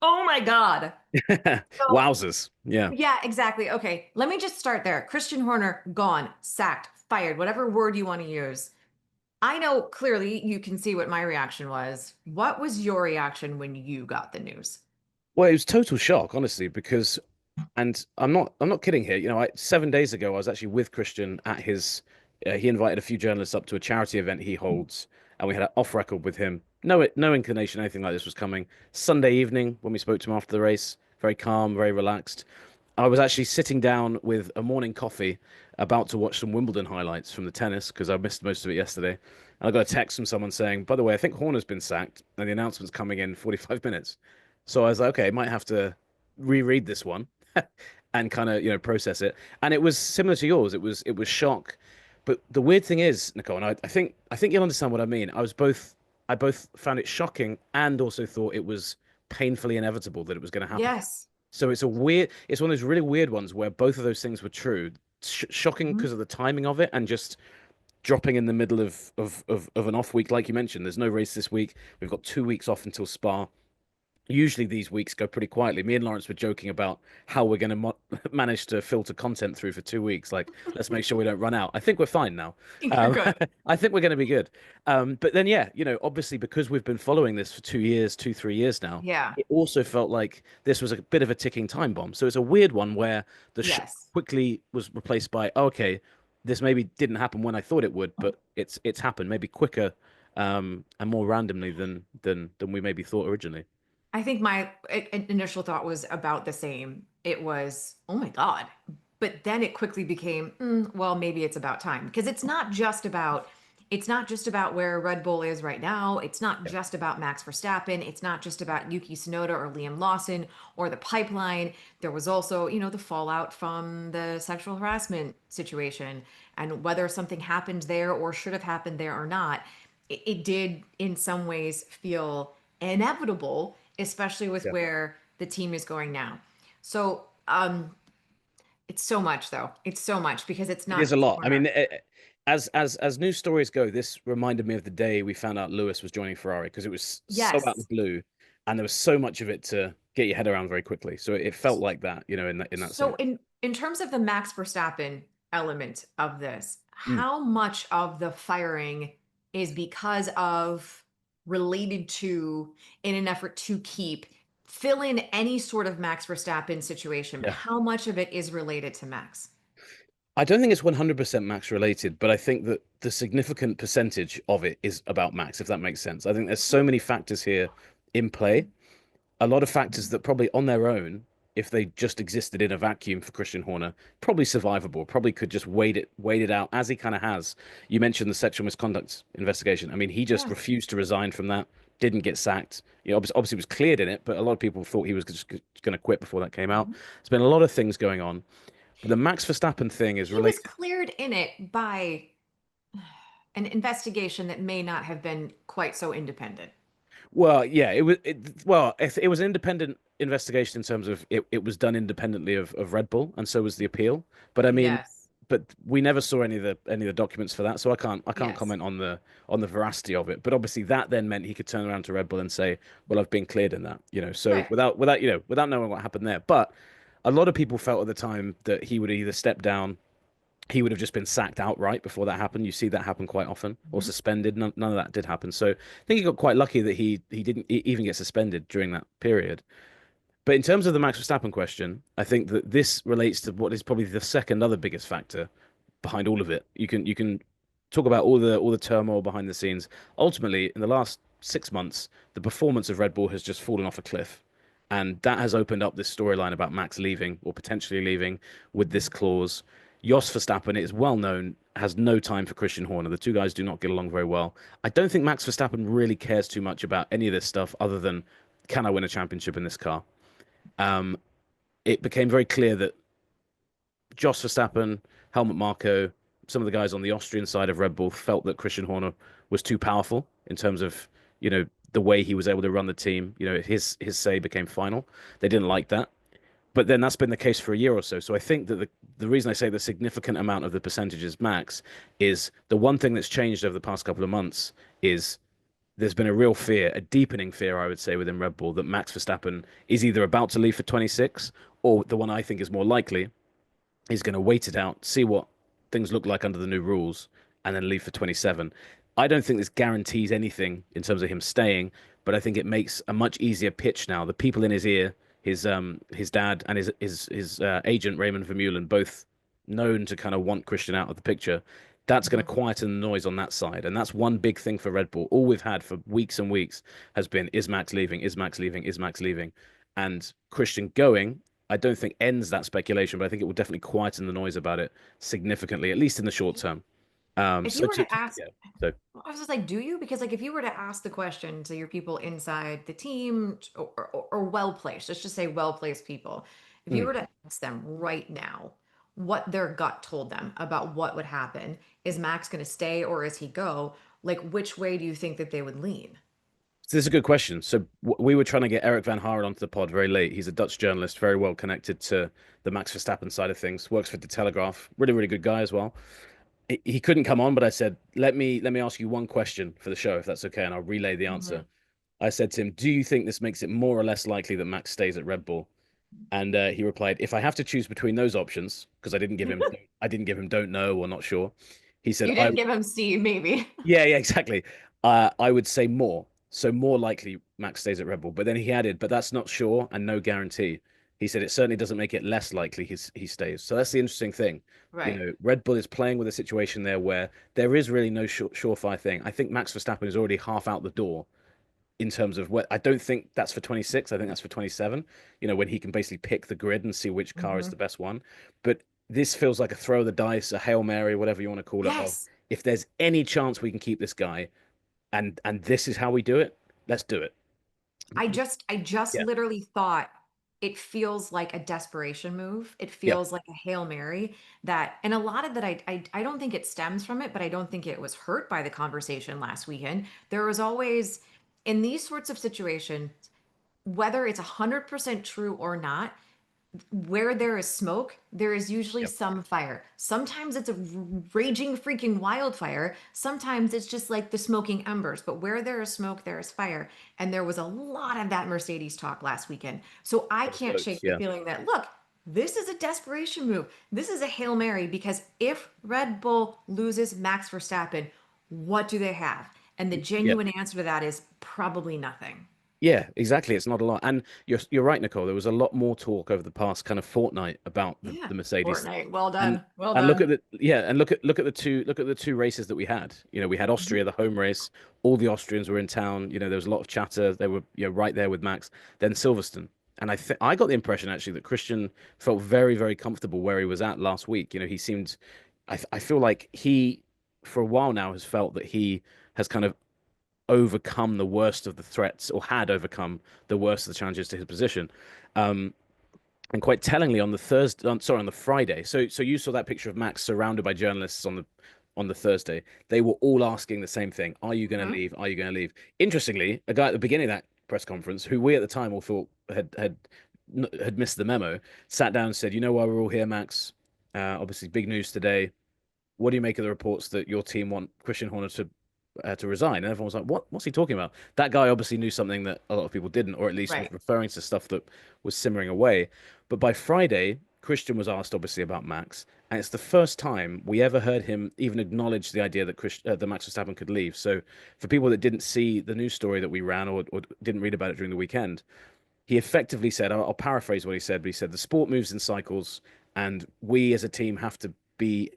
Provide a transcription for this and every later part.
Oh my God. So, Wowzers. Yeah. yeah, exactly. Okay, let me just start there. Christian Horner, gone, sacked, fired, whatever word you want to use. I know clearly you can see what my reaction was. What was your reaction when you got the news? Well, it was total shock, honestly, because, and I'm not kidding here. 7 days ago, I was actually with Christian at his. He invited a few journalists up to a charity event he holds, and we had an off record with him. No inclination anything like this was coming. Sunday evening, when we spoke to him after the race, very calm, very relaxed. I was actually sitting down with a morning coffee, about to watch some Wimbledon highlights from the tennis because I missed most of it yesterday. And I got a text from someone saying, "By the way, I think Horner's been sacked, and the announcement's coming in 45 minutes." So I was like, "Okay, might have to reread this one and kind of process it." And it was similar to yours. It was shock, but the weird thing is, Nicole, and I think you'll understand what I mean. I both found it shocking and also thought it was painfully inevitable that it was going to happen. Yes. So it's one of those really weird ones where both of those things were true. Shocking Mhm. because of the timing of it and just dropping in the middle of an off week, like you mentioned. There's no race this week. We've got 2 weeks off until Spa. Usually these weeks go pretty quietly. Me and Lawrence were joking about how we're going to manage to filter content through for 2 weeks. Like, let's make sure we don't run out. I think we're fine now. I think you're good. I think we're going to be good. But then, yeah, obviously because we've been following this for 2 years, 3 years now, Yeah. it also felt like this was a bit of a ticking time bomb. So it's a weird one where the shock Yes. quickly was replaced by, oh, okay, this maybe didn't happen when I thought it would, but it's happened maybe quicker, and more randomly than we maybe thought originally. I think my initial thought was about the same. It was, oh my God. But then it quickly became, well, maybe it's about time because it's not just about where Red Bull is right now. It's not just about Max Verstappen. It's not just about Yuki Tsunoda or Liam Lawson or the pipeline. There was also, the fallout from the sexual harassment situation and whether something happened there or should have happened there or not. It did in some ways feel inevitable, especially with Yeah. where the team is going now. So, it's so much though. It's so much because it's It not is a just lot. I Horner. mean, as news stories go, this reminded me of the day we found out Lewis was joining Ferrari because it was so out of the Yes. blue, and there was so much of it to get your head around very quickly. So it felt like that, in that So sense. in terms of the Max Verstappen element of this, Mm. how much of the firing is because of related to in an effort to keep fill in any sort of Max Verstappen situation, but Yeah. how much of it is related to Max? I don't think it's 100% Max related, but I think that the significant percentage of it is about Max, if that makes sense. I think there's so many factors here in play, a lot of factors that probably on their own, if they just existed in a vacuum for Christian Horner, probably survivable, probably could just wait it out as he kind of has. You mentioned the sexual misconduct investigation. I mean, he just Yes. refused to resign from that, didn't get sacked. Obviously was cleared in it, but a lot of people thought he was just going to quit before that came out. Mhm. There's been a lot of things going on, but the Max Verstappen thing is He was related. cleared in it by an investigation that may not have been quite so independent. Well, yeah, it was an independent investigation in terms of it was done independently of Red Bull, and so was the appeal. But I mean, Yes. but we never saw any of the documents for that, so I can't Yes. comment on the veracity of it. But obviously, that then meant he could turn around to Red Bull and say, "Well, I've been cleared in that," So Right. without knowing what happened there, but a lot of people felt at the time that he would either step down, he would have just been sacked outright before that happened. You see that happen quite often, or Mhm. suspended. None of that did happen. So I think he got quite lucky that he didn't even get suspended during that period. But in terms of the Max Verstappen question, I think that this relates to what is probably the second other biggest factor behind all of it. You can talk about all the turmoil behind the scenes. Ultimately, in the last 6 months, the performance of Red Bull has just fallen off a cliff. And that has opened up this storyline about Max leaving or potentially leaving with this clause. Jos Verstappen, it is well known, has no time for Christian Horner. The two guys do not get along very well. I don't think Max Verstappen really cares too much about any of this stuff other than, can I win a championship in this car? Um, it became very clear that Jos Verstappen, Helmut Marko, some of the guys on the Austrian side of Red Bull felt that Christian Horner was too powerful in terms of, the way he was able to run the team. His say became final. They didn't like that. But then that's been the case for a year or so. So I think that the reason I say the significant amount of the percentage is Max is the one thing that's changed over the past couple of months is there's been a real fear, a deepening fear, I would say, within Red Bull that Max Verstappen is either about to leave for 26, or the one I think is more likely, he's going to wait it out, see what things look like under the new rules, and then leave for 27. I don't think this guarantees anything in terms of him staying, but I think it makes a much easier pitch now. The people in his ear, his dad and his agent Raymond Vermeulen, both known to kind of want Christian out of the picture. That's going to Mhm. quieten the noise on that side, and that's one big thing for Red Bull. All we've had for weeks and weeks has been: is Max leaving? Is Max leaving? Is Max leaving? And Christian going, I don't think ends that speculation, but I think it will definitely quieten the noise about it significantly, at least in the short term. If you were to ask, Yeah, so I was just like, do you? Because like, if you were to ask the question to your people inside the team or well placed, let's just say well placed people, if you mm. were to ask them right now what their gut told them about what would happen, is Max going to stay or is he go? Like, which way do you think that they would lean? So this is a good question. So we were trying to get Eric Van Haren onto the pod very late. He's a Dutch journalist, very well connected to the Max Verstappen side of things. Works for the Telegraph. Really, really good guy as well. He couldn't come on, but I said, let me ask you one question for the show, if that's okay, and I'll relay the answer. Mhm. I said to him, "Do you think this makes it more or less likely that Max stays at Red Bull?" And he replied, "If I have to choose between those options, because I didn't give him don't know or not sure." He said, You "I didn't give him Steve, maybe. yeah, yeah, exactly. I would say more. So more likely Max stays at Red Bull." But then he added, "But that's not sure and no guarantee." He said it certainly doesn't make it less likely he stays. So that's the interesting thing. You Right. know, Red Bull is playing with a situation there where there is really no surefire thing. I think Max Verstappen is already half out the door in terms of what I don't think that's for 26. I think that's for 27, you know, when he can basically pick the grid and see which car is Hmm. the best one. But this feels like a throw of the dice, a Hail Mary, whatever you want to call it, of Yes. if there's any chance we can keep this guy and this is how we do it, let's do it. I just Yeah. literally thought it feels like a desperation move. It Yeah. feels like a Hail Mary that, and a lot of that I don't think it stems from it, but I don't think it was hurt by the conversation last weekend. There was always in these sorts of situations, whether it's 100% true or not, where there is smoke, there is usually Yeah. some fire. Sometimes it's a raging freaking wildfire. Sometimes it's just like the smoking embers. But where there is smoke, there is fire. And there was a lot of that Mercedes talk last weekend. So I Those can't votes. shake the Yeah. feeling that, look, this is a desperation move. This is a Hail Mary because if Red Bull loses Max Verstappen, what do they have? And the Yeah. genuine answer to that is probably nothing. Yeah, exactly. It's not a lot. And you're right, Nicole. There was a lot more talk over the past kind of fortnight about Yeah. the Mercedes. Fortnite. Well And done. Well and look done. at the yeah, and look at the two races that we had. You know, we had Mhm. Austria, the home race. All the Austrians were in town. You know, there was a lot of chatter. They were, you know, right there with Max. Then Silverstone. And I got the impression actually that Christian felt very, very comfortable where he was at last week. You know, he seemed I feel like he for a while now has felt that he has kind of overcome the worst of the threats, or had overcome the worst of the challenges to his position. Um, and quite tellingly, on the Thursday, sorry, on the Friday. So you saw that picture of Max surrounded by journalists on the Thursday. They were all asking the same thing: "Are you going to Mhm. leave? Are you going to leave?" Interestingly, a guy at the beginning of that press conference, who we at the time all thought had missed the memo, sat down and said, "You know why we're all here, Max? Obviously, big news today. What do you make of the reports that your team want Christian Horner to resign?" And everyone was like, "What? What's he talking about?" That guy obviously knew something that a lot of people didn't, or at least was Right. referring to stuff that was simmering away. But by Friday, Christian was asked obviously about Max, and it's the first time we ever heard him even acknowledge the idea that that Max Verstappen could leave. So for people that didn't see the news story that we ran, or didn't read about it during the weekend, he effectively said, I'll paraphrase what he said, but he said the sport moves in cycles, and we as a team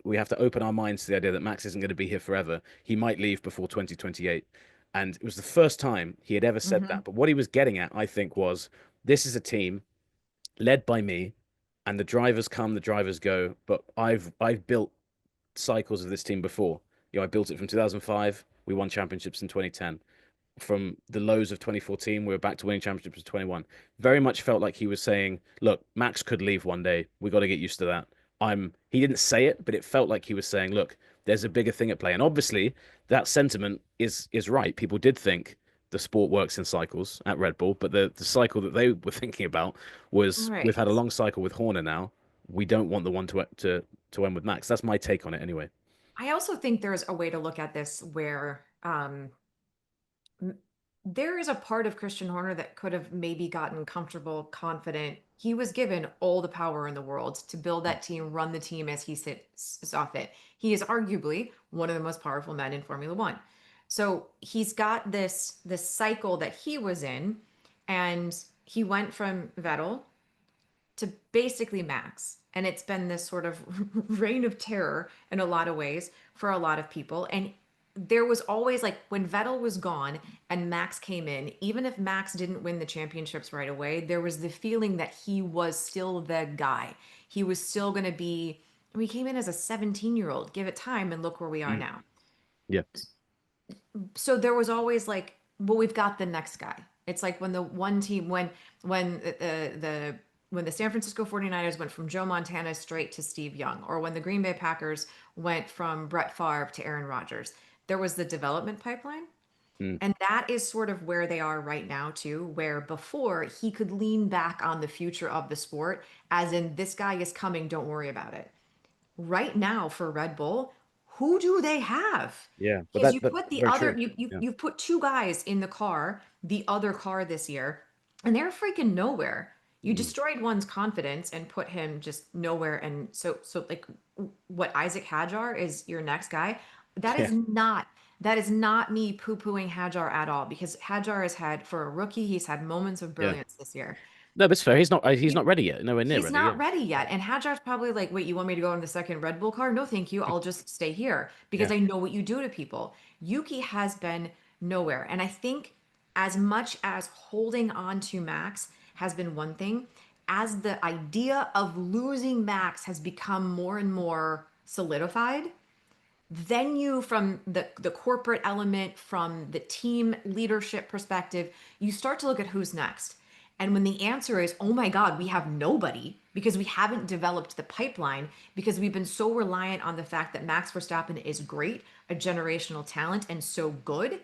we have to open our minds to the idea that Max isn't going to be here forever. He might leave before 2028. And it was the first time he had ever said Hmm. that. But what he was getting at, I think, was this is a team led by me, and the drivers come, the drivers go. But I've built cycles of this team before. You know, I built it from 2005. We won championships in 2010. From the lows of 2014, we were back to winning championships in 21. Very much felt like he was saying, "Look, Max could leave one day. We got to get used to that." He didn't say it, but it felt like he was saying, "Look, there's a bigger thing at play." And obviously, that sentiment is right. People did think the sport works in cycles at Red Bull, but the cycle that they were thinking about was we've Right. had a long cycle with Horner now. We don't want the one to end with Max. That's my take on it anyway. I also think there's a way to look at this where there is a part of Christian Horner that could have maybe gotten comfortable, confident. He was given all the power in the world to build that team, run the team as saw fit. He is arguably one of the most powerful men in Formula One. So he's got this cycle that he was in, and he went from Vettel to basically Max. And it's been this sort of reign of terror in a lot of ways for a lot of people. And there was always like when Vettel was gone and Max came in, even if Max didn't win the championships right away, there was the feeling that he was still the guy. He was still going to be, and we came in as a 17-year-old, give it time, and look where we are Mm. now. Yeah. So there was always like, well, we've got the next guy. It's like when the one team when the when the San Francisco 49ers went from Joe Montana straight to Steve Young, or when the Green Bay Packers went from Brett Favre to Aaron Rodgers. There was the development pipeline. Mm. And that is sort of where they are right now, too, where before he could lean back on the future of the sport, as in, this guy is coming, don't worry about it. Right now for Red Bull, who do they have? Yeah. But Because you that's put the very other true. Yeah. you've put two guys in the car, the other car this year, and they're freaking nowhere. You Mm. destroyed one's confidence and put him just nowhere. And so like what Isaac Hadjar is your next guy. That Yeah. is not that is not me poo-pooing Hadjar at all because Hadjar has had for a rookie, he's had moments of Yeah. brilliance this year. No, that's fair. He's not ready yet. Nowhere near He's ready. Yeah. not ready yet. And Hadjar's probably like, wait, you want me to go in the second Red Bull car? No, thank you. I'll just stay here because Yeah. I know what you do to people. Yuki has been nowhere. And I think as much as holding on to Max has been one thing, as the idea of losing Max has become more and more solidified, then you from the corporate element, from the team leadership perspective, you start to look at who's next. And when the answer is, oh my God, we have nobody because we haven't developed the pipeline, because we've been so reliant on the fact that Max Verstappen is great, a generational talent, and so good,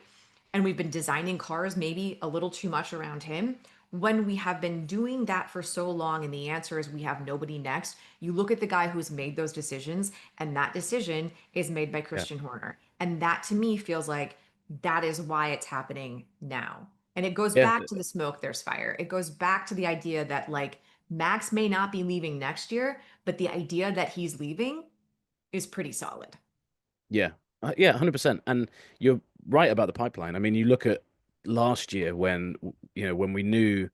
and we've been designing cars maybe a little too much around him. When we have been doing that for so long, and the answer is we have nobody next, you look at the guy who's made those decisions, and that decision is made by Yeah. Christian Horner. And that to me feels like that is why it's happening now. And it goes Yeah. back to the smoke, there's fire. It goes back to the idea that like Max may not be leaving next year, but the idea that he's leaving is pretty solid. Yeah. Yeah, 100%. And you're right about the pipeline. I mean, you look at last year when, when we knew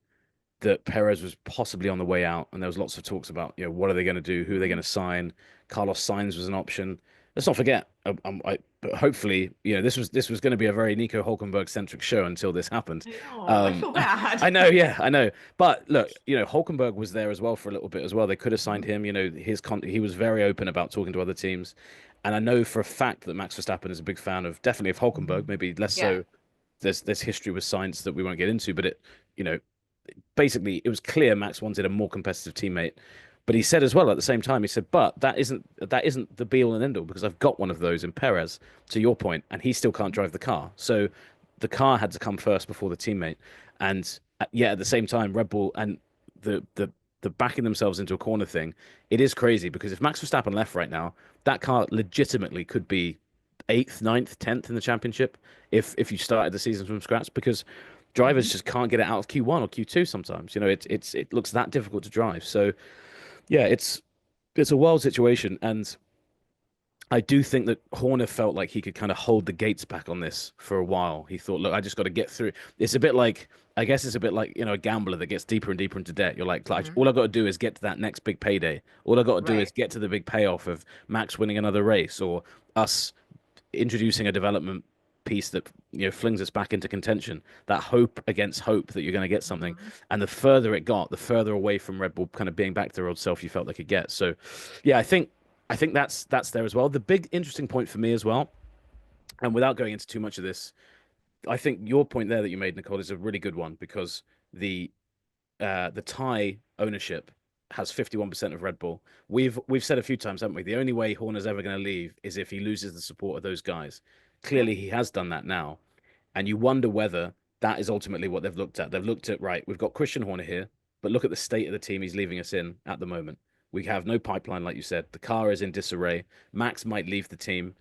that Perez was possibly on the way out, and there was lots of talks about, what are they going to do? Who are they going Mhm. to sign? Carlos Sainz was an option. Let's not forget, but hopefully, this was going to be a very Nico Hulkenberg centric show until this happened. I know, I feel bad. I know, yeah, I know. But look, Hulkenberg was there as well for a little bit as well. They could have signed Mhm. him. He was very open about talking to other teams, and I know for a fact that Max Verstappen is a big fan of definitely of Hulkenberg. Mhm. Maybe less Yeah. so. There's history with Sainz that we won't get into, but you know, basically it was clear Max wanted a more competitive teammate. But he said as well at the same time, he said, but that isn't the be all and end all because I've got one of those in Perez, to your point, and he still can't drive the car. So the car had to come first before the teammate. And yeah, at the same time, Red Bull and the backing themselves into a corner thing, it is crazy because if Max Verstappen left right now, that car legitimately could be eighth, ninth, 10th in the championship if you started the season from scratch because drivers Mhm. just can't get it out of Q1 or Q2 sometimes. It looks that difficult to drive. So yeah, it's a wild situation, and I do think that Horner felt like he could kind of hold the gates back on this for a while. He thought, look, I just got to get through. It's a bit like, I guess it's a bit like, a gambler that gets deeper and deeper into debt. You're like, Mhm. all I got to do is get to that next big payday. All I got to do Right. is get to the big payoff of Max winning another race or us introducing a development piece that flings us back into contention. That hope against hope that you're going to get something, Mhm. and the further it got, the further away from Red Bull kind of being back to their old self you felt they could get. So, yeah, I think that's there as well. The big interesting point for me as well, and without going into too much of this, I think your point there that you made, Nicole, is a really good one because the the Thai ownership has 51% of Red Bull. We've said a few times, haven't we? The only way Horner's ever going to leave is if he loses the support of those guys. Yep. Clearly, he has done that now, and you wonder whether that is ultimately what they've looked at. They've looked at, right, we've got Christian Horner here, but look at the state of the team he's leaving us in at the moment. We have no pipeline, like you said. The car is in disarray. Max might leave the team.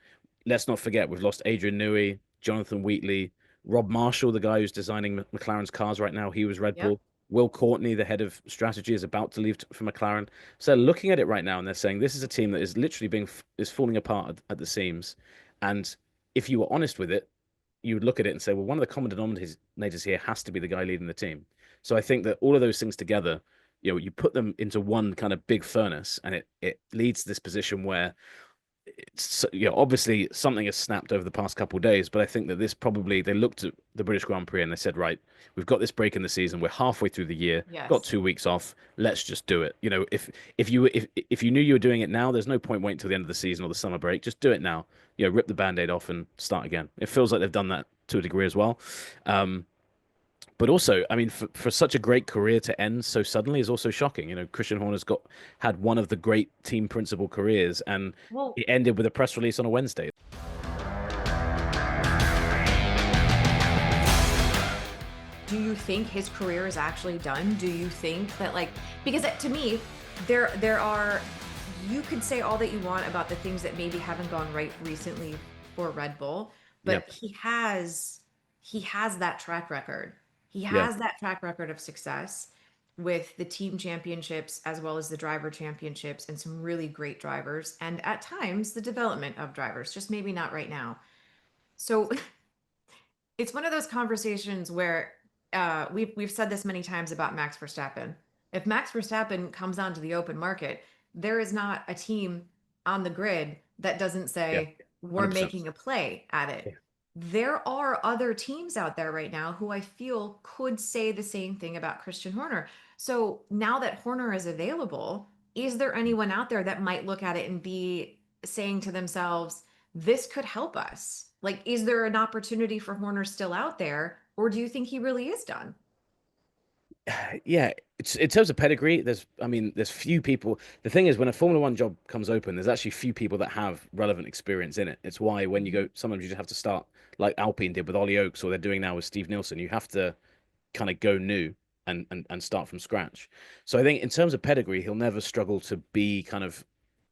Let's not forget we've lost Adrian Newey, Jonathan Wheatley. Rob Marshall, the guy who's designing McLaren's cars right now, he was Red Yep. Bull. Will Courtney, the head of strategy, is about to leave for McLaren. So looking at it right now, and they're saying this is a team that is literally is falling apart at the seams. And if you were honest with it, you would look at it and say, well, one of the common denominators here has to be the guy leading the team. So I think that all of those things together, you put them into one kind of big furnace, and it leads to this position where it's, obviously something has snapped over the past couple of days, but I think that this probably they looked at the British Grand Prix and they said, right, we've got this break in the season, we're halfway through the year, got Yes. 2 weeks off, let's just do it. If you knew you were doing it now, there's no point waiting till the end of the season or the summer break. Just do it now. Rip the band-aid off and start again. It feels like they've done that to a degree as well. Um, but also, I mean, for such a great career to end so suddenly is also shocking. Christian Horner's had one of the great team principal careers, and Well, it ended with a press release on a Wednesday. do you think his career is actually done? Do you think that, like, because to me, there are, you could say all that you want about the things that maybe haven't gone right recently for Red Bull, Yeah, but he has that track record. He yeah, has that track record of success with the team championships as well as the driver championships and some really great drivers, and at times the development of drivers, just maybe not right now. So it's one of those conversations where we've said this many times about Max Verstappen. If Max Verstappen comes onto the open market, there is not a team on the grid that doesn't yeah, say we're 100%. making a play at it. Yeah. There are other teams out there right now who I feel could say the same thing about Christian Horner. So now that Horner is available, is there anyone out there that might look at it and be saying to themselves, this could help us? Like, is there an opportunity for Horner still out there, or do you think he really is done? Yeah, it's in terms of pedigree, I mean, there's few people. The thing is, when a Formula One job comes open, there's actually few people that have relevant experience in it. It's why when you Mhm. go, sometimes you just have to start like Alpine did with Ollie Oaks, or they're doing now with Steve Nielsen. You have to kind of go new and start from scratch. So I think in terms of pedigree, he'll never struggle to be kind of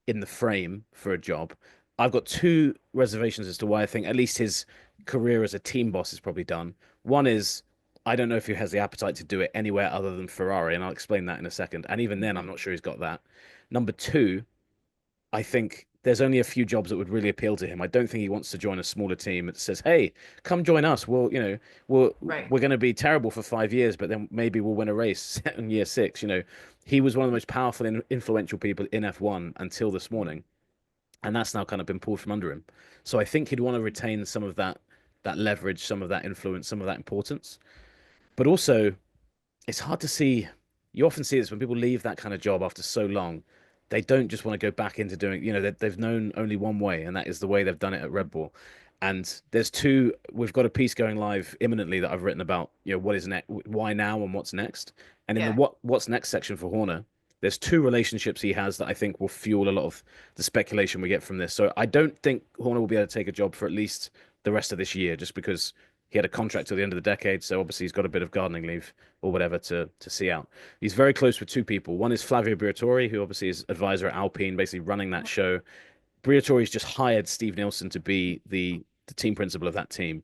in the frame for a job. I've got two reservations as to why I think at least his career as a team boss is probably done. One is I don't know if he has the appetite to do it anywhere other than Ferrari, and I'll explain that in a second. And even then, I'm Mhm. not sure he's got that. Number two, I think there's only a few jobs that would really appeal to him. I don't think he wants to join a smaller team that says, "Hey, come join us. We're Right. we're going to be terrible for 5 years, but then maybe we'll win a race in year six." He was one of the most powerful and influential people in F1 until this Yeah. morning, and that's now kind of been pulled from under him. So I think he'd want to retain some of that leverage, some of that influence, some of that importance. But also, it's hard to see. You often see this when people leave that kind of job after so long, they don't just want to go back into doing, they've known only one way, and that is the way they've done it at Red Bull. And we've got a piece going live imminently that I've written about, what is next, why now, and what's next. And in the Yeah. what's next section for Horner, there's two relationships he has that I think will fuel a lot of the speculation we get from this. So I don't think Horner will be able to take a job for at least the rest of this year, just because he had a contract till the end of the decade. So obviously he's got a bit of gardening leave or whatever to see out. He's very close with two people. One is Flavio Briatore, who obviously is advisor at Alpine, basically running that show. Briatore's just hired Steve Nielsen to be the team principal of that team.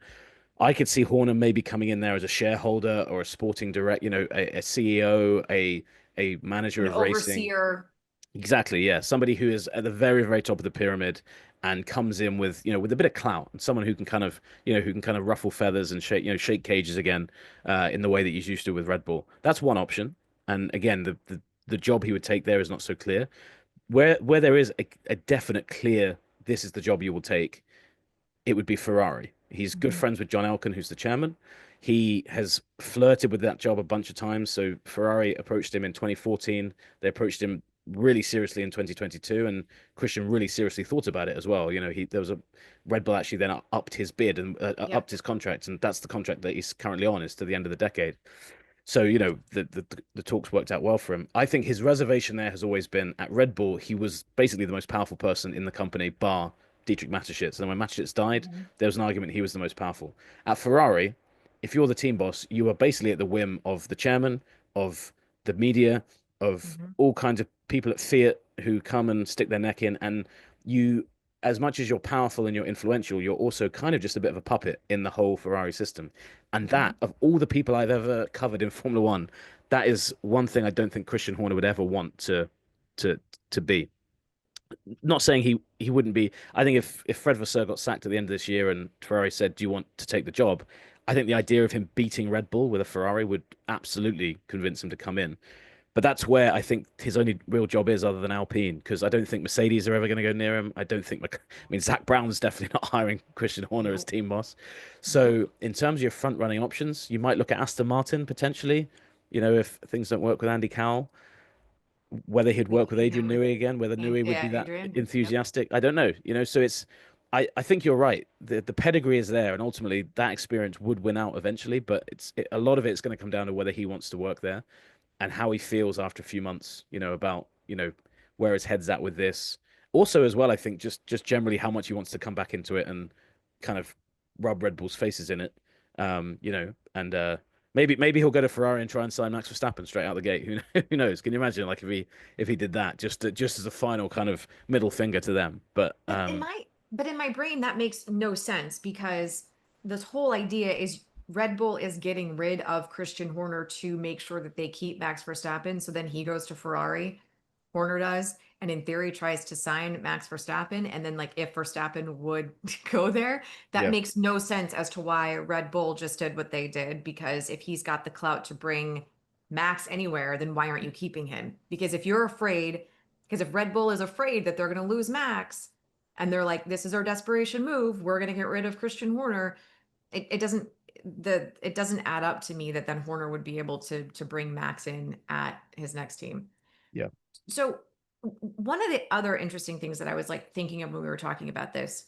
I could see Horner maybe coming in there as a shareholder or a sporting direct, a CEO, a manager An of racing. overseer. Exactly, yeah. Somebody who is at the very, very top of the pyramid and comes in with, with a bit of clout, and someone who can kind of, who can kind of ruffle feathers and shake cages again, in the way that he's used to with Red Bull. That's one option. And again, the job he would take there is not so clear. Where there is a definite clear, this is the job you will take, it would be Ferrari. He's good Mhm. friends with John Elkann, who's the chairman. He has flirted with that job a bunch of times. So Ferrari approached him in 2014. They approached him really seriously in 2022, and Christian really seriously thought about it as well. There was a Red Bull actually then upped his bid and Yep. upped his contract, and that's the contract that he's currently on, is to the end of the decade. So, the talks worked out well for him. I think his reservation there has always been at Red Bull, he was basically the most powerful person in the company, bar Dietrich Mateschitz. And then when Mateschitz died, Mhm. there was an argument he was the most powerful. At Ferrari, if you're the team boss, you are basically at the whim of the chairman, of the media, of Mhm. all kinds of people at Fiat who come and stick their neck in. And you as much as you're powerful and you're influential, you're also kind of just a bit of a puppet in the whole Ferrari system. And Mhm. that, of all the people I've ever covered in Formula One, that is one thing I don't think Christian Horner would ever want to to be. Not saying he wouldn't be. I think if Fred Vasseur got sacked at the end of this year and Ferrari said, "Do you want to take the job?" I think the idea of him beating Red Bull with a Ferrari would absolutely convince him to come in. But that's where I think his only real job is, other than Alpine, because I don't think Mercedes are ever going to go near him. I don't think, I mean, Zach Brown's definitely not hiring Christian Horner as Nope. team boss. Nope. So, in terms of your front running options, you might look at Aston Martin potentially. If things don't work with Andy Cowell, whether he'd work with Adrian Newey again, whether Newey would Yeah, be that Adrian. Yep. enthusiastic. I don't know. So I think you're right. The pedigree is there, and ultimately that experience would win out eventually. But a lot of it's going to come down to whether he wants to work there and how he feels after a few months, about, where his head's at with this. Also, as well, I think just generally how much he wants to come back into it and kind of rub Red Bull's faces in it. And maybe he'll go to Ferrari and try and sign Max Verstappen straight out the gate. Who knows? Can you imagine like if he did that just as a final kind of middle finger to them? But But in my brain that makes no sense because this whole idea is Red Bull is getting rid of Christian Horner to make sure that they keep Max Verstappen. So then he goes to Ferrari, Horner does, and in theory tries to sign Max Verstappen. And then like if Verstappen would go there, that yeah, makes no sense as to why Red Bull just did what they did. Because if he's got the clout to bring Max anywhere, then why aren't you keeping him? Because if you're afraid, because if Red Bull is afraid that they're going to lose Max, and they're like, this is our desperation move. We're going to get rid of Christian Horner. It doesn't it doesn't add up to me that then Horner would be able to bring Max in at his next team. yeah, So one of the other interesting things that I was like thinking of when we were talking about this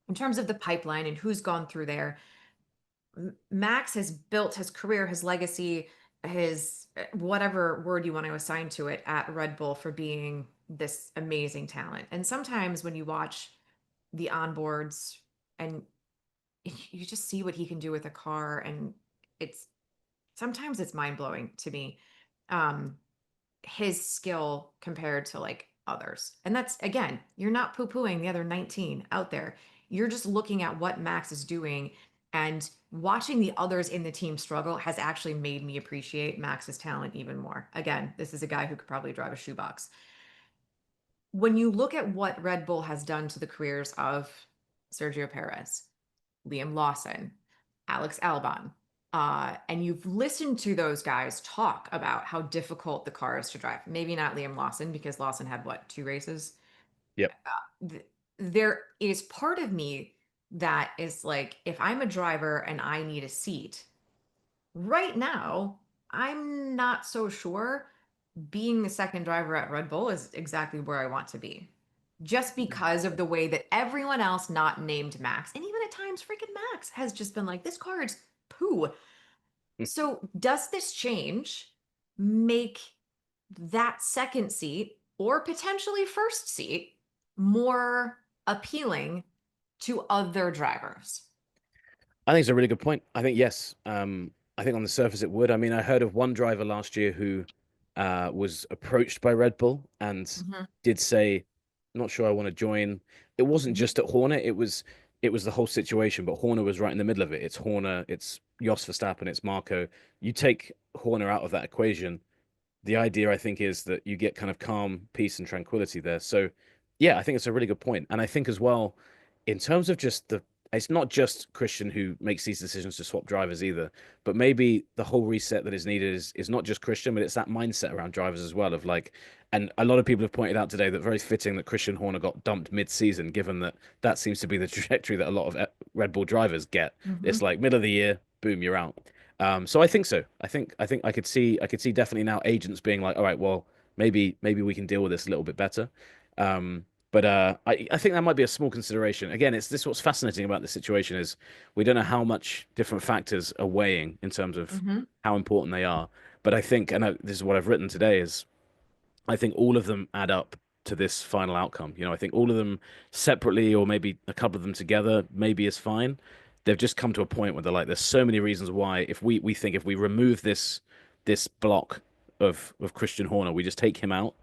in terms of the pipeline and who's gone through there, Max has built his career, his legacy, his whatever word you want to assign to it at Red Bull for being this amazing talent. And sometimes when you watch the onboards and you just see what he can do with a car and it's sometimes it's mind-blowing to me, um his skill compared to like others. And that's again, you're not poo-pooing the other 19 out there, you're just looking at what Max is doing, and watching the others in the team struggle has actually made me appreciate Max's talent even more. Again, this is a guy who could probably drive a shoebox. When you look at what Red Bull has done to the careers of Sergio Perez, Liam Lawson, Alex Albon, and you've listened to those guys talk about how difficult the car is to drive. Maybe not Liam Lawson because Lawson had what, two races? yep. There is part of me that is like, if I'm a driver and I need a seat, right now, I'm not so sure being the second driver at Red Bull is exactly where I want to be. Just because of the way that everyone else not named Max, and even at times freaking Max has just been like, this car is poo. So does this change make that second seat or potentially first seat more appealing to other drivers? I think it's a really good point. I think yes. I think on the surface it would. I mean, I heard of one driver last year who was approached by Red Bull and Hmm. did say, "Not sure I want to join." It wasn't Hmm. just at Horner. It was the whole situation. But Horner was right in the middle of it. It's Horner. It's Jos Verstappen. It's Marco. You take Horner out of that equation, the idea I think is that you get kind of calm, peace, and tranquility there. So, yeah, I think it's a really good point. And I think as well, in terms of it's not just Christian who makes these decisions to swap drivers either, but maybe the whole reset that is needed is not just Christian, but it's that mindset around drivers as well of like, and a lot of people have pointed out today that very fitting that Christian Horner got dumped mid-season, given that that seems to be the trajectory that a lot of Red Bull drivers get. It's Hmm. like middle of the year, boom, you're out. So I think so. I think I could see definitely now agents being like, all right, well, maybe we can deal with this a little bit better. But I think that might be a small consideration. Again, it's this what's fascinating about the situation is we don't know how much different factors are weighing in terms of Hmm. how important they are. But I think, and this is what I've written today, is I think all of them add up to this final outcome. I think all of them separately or maybe a couple of them together maybe is fine. They've just come to a point where they're like, there's so many reasons why if we think if we remove this block of Christian Horner, we just take him out.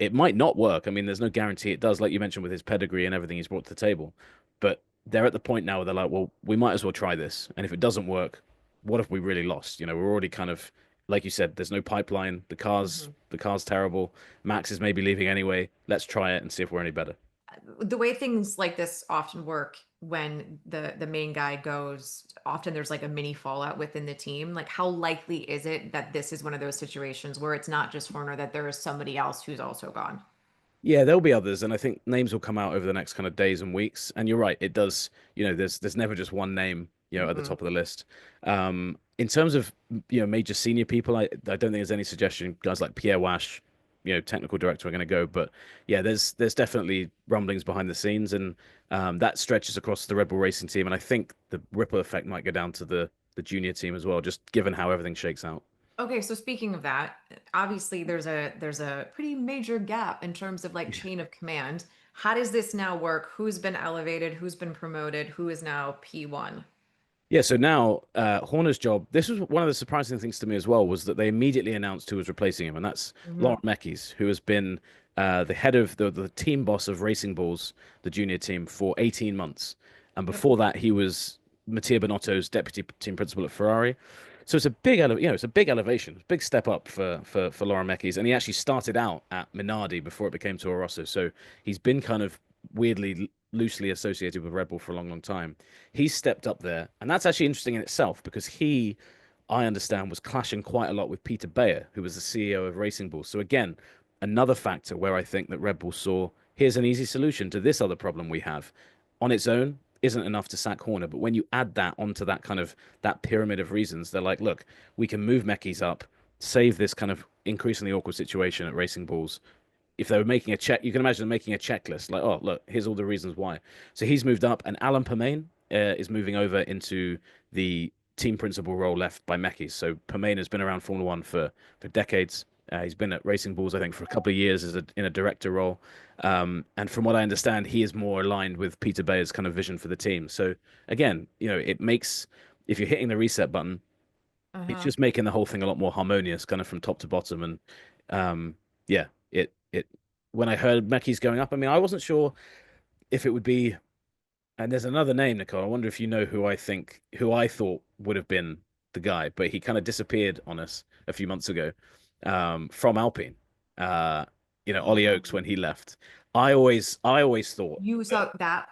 it might not work. I mean, there's no guarantee it does, like you mentioned with his pedigree and everything he's brought to the table. But they're at the point now where they're like, well, we might as well try this. And if it doesn't work, what have we really lost? You know, we're already kind of, like you said, there's no pipeline. Mhm. The car's terrible. Max is maybe leaving anyway. Let's try it and see if we're any better. The way things like this often work when the main guy goes, often there's like a mini fallout within the team. Like, how likely is it that this is one of those situations where it's not just Horner, that there is somebody else who's also gone? Yeah, there'll be others, and I think names will come out over the next kind of days and weeks. And you're right, it does. You know, there's never just one name, you know, at the Hmm. top of the list. In terms of major senior people, I don't think there's any suggestion guys like Pierre Wash, technical director, are going to go. But yeah, there's definitely rumblings behind the scenes, and that stretches across the Red Bull Racing team. And I think the ripple effect might go down to the junior team as well, just given how everything shakes out. Okay, so speaking of that, obviously there's a pretty major gap in terms of like chain of command. How does this now work? Who's been elevated? Who's been promoted? Who is now P1? Yeah, so now Horner's job, this was one of the surprising things to me as well, was that they immediately announced who was replacing him, and that's Hmm. Lauren Mekis, who has been the head of the team boss of Racing Bulls, the junior team, for 18 months. And Yep. before that, he was Mattia Binotto's deputy team principal at Ferrari. So it's a it's a big elevation, big step up for Lauren Mekis, and he actually started out at Minardi before it became Toro Rosso. So he's been kind of weirdly loosely associated with Red Bull for a long, long time. He's stepped up there, and that's actually interesting in itself because I understand, was clashing quite a lot with Peter Bayer, who was the CEO of Racing Bulls. So again, another factor where I think that Red Bull saw here's an easy solution to this other problem we have. On its own, isn't enough to sack Horner, but when you add that onto that kind of that pyramid of reasons, they're like, look, we can move Mekis up, save this kind of increasingly awkward situation at Racing Bulls, if they were making a check, you can imagine them making a checklist like, oh, look, here's all the reasons why. So he's moved up, and Alan Permain is moving over into the team principal role left by Mekis. So Permain has been around Formula One for decades. He's been at Racing Bulls, I think, for a couple of years in a director role. And from what I understand, he is more aligned with Peter Bayer's kind of vision for the team. So again, it makes, if you're hitting the reset button, it's Uh-huh. just making the whole thing a lot more harmonious, kind of from top to bottom. And yeah, it when I heard Meki's going up, I mean, I wasn't sure if it would be. And there's another name, Nicole. I wonder if you know who I thought would have been the guy, but he kind of disappeared on us a few months ago, from Alpine. Uh, Ollie Oakes when he left. I always thought. You saw that.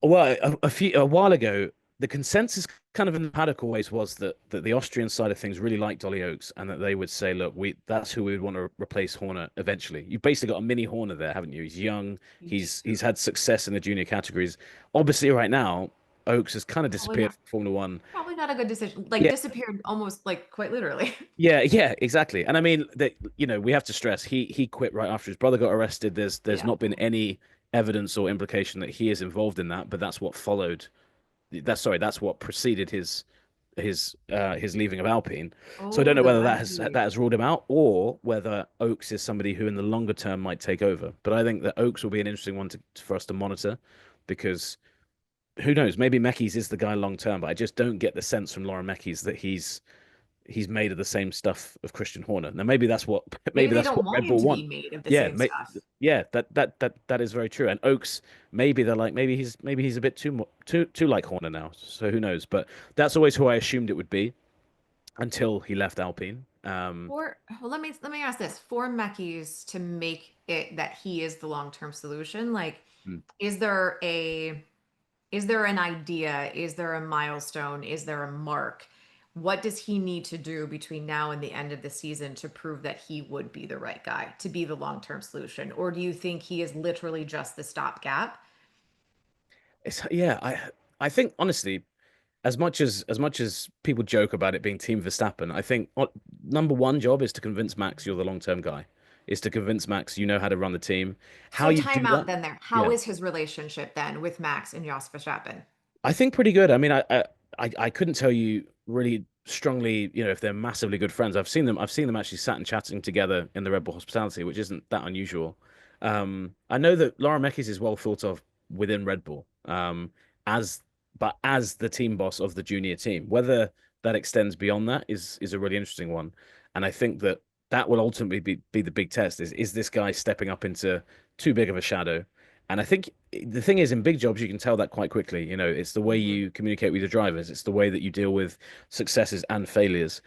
Well, a while ago, the consensus kind of in the paddock always was that the Austrian side of things really liked Ollie Oakes, and that they would say, "Look, we that's who we would want to replace Horner eventually." You've basically got a mini Horner there, haven't you? He's young, he's had success in the junior categories. Obviously, right now, Oakes has kind of Probably disappeared not. from Formula One. Probably not a good decision. Like, Yeah, disappeared almost like quite literally. yeah, exactly. And I mean that we have to stress he quit right after his brother got arrested. There's Yeah. not been any evidence or implication that he is involved in that, but that's what followed. That's what preceded his leaving of Alpine. So I don't Oh, know the whether that levy. has ruled him out, or whether Oakes is somebody who in the longer term might take over. But I think that Oakes will be an interesting one for us to monitor, because who knows, maybe Mekis is the guy long term, but I just don't get the sense from Lauren Mekis that he's made of the same stuff of Christian Horner. Now maybe that's what Maybe maybe they that's don't what want Red him Bull to want. be made of the Yeah, same stuff. yeah, that is very true. And Oakes, maybe they're like, maybe he's a bit too like Horner now. So who knows? But that's always who I assumed it would be until he left Alpine. Well, let me ask this: for Mekis to make it that he is the long-term solution, like, Mm. is there a is there an idea? Is there a milestone? Is there a mark? What does he need to do between now and the end of the season to prove that he would be the right guy to be the long-term solution? Or do you think he is literally just the stopgap? Yeah, I think honestly, as much as people joke about it being Team Verstappen, I think number one job is to convince Max you're the long term guy. Is to convince Max you know how to run the team. How So you time do out that? then there. How Yeah. is his relationship then with Max and Jos Verstappen? I think pretty good. I mean, I couldn't tell you really strongly, if they're massively good friends. I've seen them actually sat and chatting together in the Red Bull hospitality, which isn't that unusual. I know that Laura Mekies is well thought of within Red Bull, as as the team boss of the junior team. Whether that extends beyond that is a really interesting one. And I think that that will ultimately be the big test is this guy stepping up into too big of a shadow? And I think the thing is, in big jobs, you can tell that quite quickly. You know, it's the way Mhm. you communicate with your drivers, it's the way that you deal with successes and failures.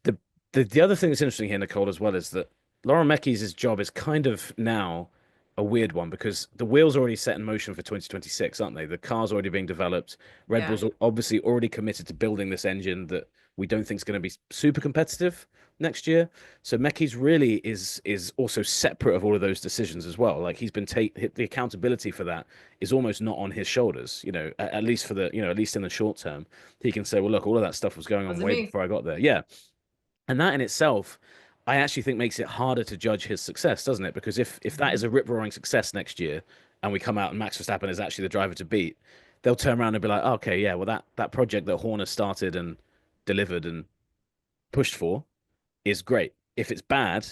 The the other thing that's interesting here, Nicole, as well, is that Laurent Mekies' job is kind of now a weird one because the wheels are already set in motion for 2026, aren't they? The car's already being developed. Red Yeah. Bull's obviously already committed to building this engine that we don't think is going to be super competitive next year. So Mekies really is also separate of all of those decisions as well. Like he's been the accountability for that is almost not on his shoulders, you know, at least for the, you know, at least in the short term. He can say, well, look, all of that stuff was going on Wasn't way me. before I got there. Yeah. And that in itself, I actually think makes it harder to judge his success, doesn't it? Because if that is Mhm. a rip-roaring success next year, and we come out and Max Verstappen is actually the driver to beat, they'll turn around and be like, oh, okay, yeah, well that project that Horner started and delivered and pushed for is great. If it's bad,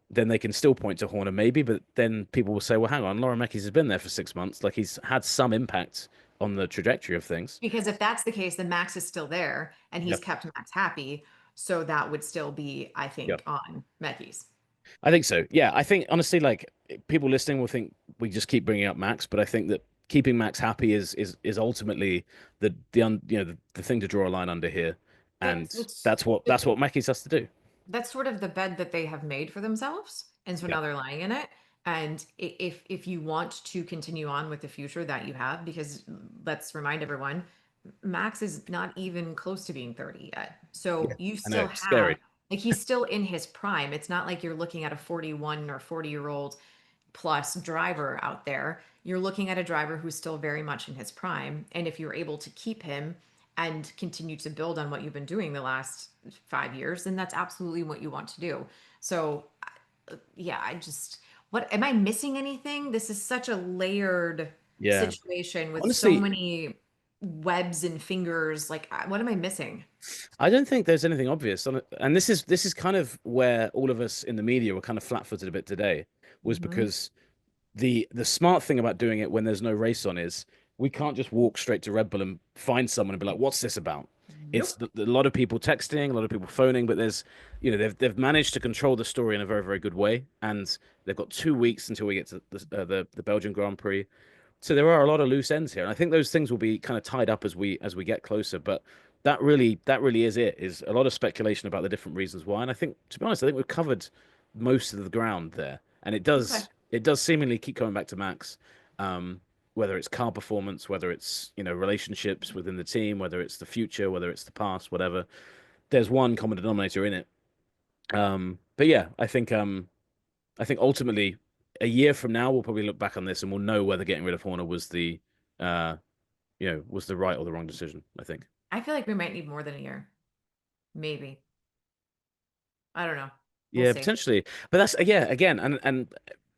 then they can still point to Horner maybe, but then people will say, well, hang on, Laura Mekies has been there for 6 months, like he's had some impact on the trajectory of things. Because if that's the case, then Max is still there and he's Yep. kept Max happy. So that would still be, I Yep. think, on Mekis. I think so. Yeah, I think honestly, like people listening will think we just keep bringing up Max, but I think that keeping Max happy is ultimately you know the thing to draw a line under here, and That's that's what Mackey's has to do. that's sort of the bed that they have made for themselves, and so Yeah, now they're lying in it. And if you want to continue on with the future that you have, because let's remind everyone, Max is not even close to being 30 yet, so yeah, you I know. still have, Scary. like, he's still in his prime. It's not like you're looking at a 41 or 40-year-old plus driver out there. You're looking at a driver who's still very much in his prime. And if you're able to keep him and continue to build on what you've been doing the last 5 years, then that's absolutely what you want to do. So, yeah, what am I missing anything? This is such a layered Yeah, situation with so honestly, many webs and fingers. Like, what am I missing? I don't think there's anything obvious on it, and this is kind of where all of us in the media were kind of flat-footed a bit today, was Hmm. because the smart thing about doing it when there's no race on is we can't just walk straight to Red Bull and find someone and be like, "What's this about?" It's Nope. a lot of people texting, a lot of people phoning, but there's, you know, they've managed to control the story in a very very good way, and they've got 2 weeks until we get to the Belgian Grand Prix. So there are a lot of loose ends here, and I think those things will be kind of tied up as we get closer. But that really is it. Is a lot of speculation about the different reasons why, and I think to be honest, I think we've covered most of the ground there, and Okay. it does seemingly keep coming back to Max. Um, whether it's car performance, whether it's, you know, relationships within the team, whether it's the future, whether it's the past, whatever. There's one common denominator in it. But yeah, I think ultimately, a year from now, we'll probably look back on this and we'll know whether getting rid of Horner was uh, was the right or the wrong decision. I think. I feel like we might need more than a year. Maybe. I don't know. We'll Yeah, see. potentially. But that's yeah, again, and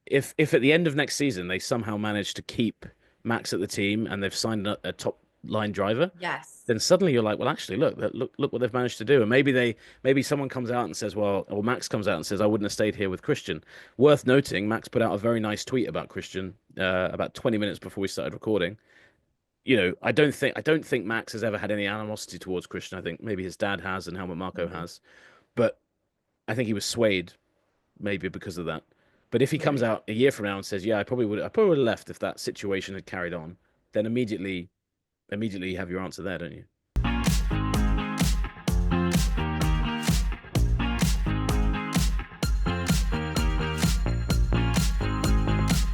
if at the end of next season they somehow manage to keep Max at the team and they've signed a top line driver, Yes. then suddenly you're like, well, actually, look what they've managed to do. And maybe someone comes out and says, well, or Max comes out and says, I wouldn't have stayed here with Christian. Worth noting, Max put out a very nice tweet about Christian about 20 minutes before we started recording. You know, I don't think Max has ever had any animosity towards Christian. I think maybe his dad has and Helmut Marko Mhm. has, but I think he was swayed maybe because of that. But if he comes Maybe. out a year from now and says, "Yeah, I probably would have left if that situation had carried on," then immediately you have your answer there, don't you?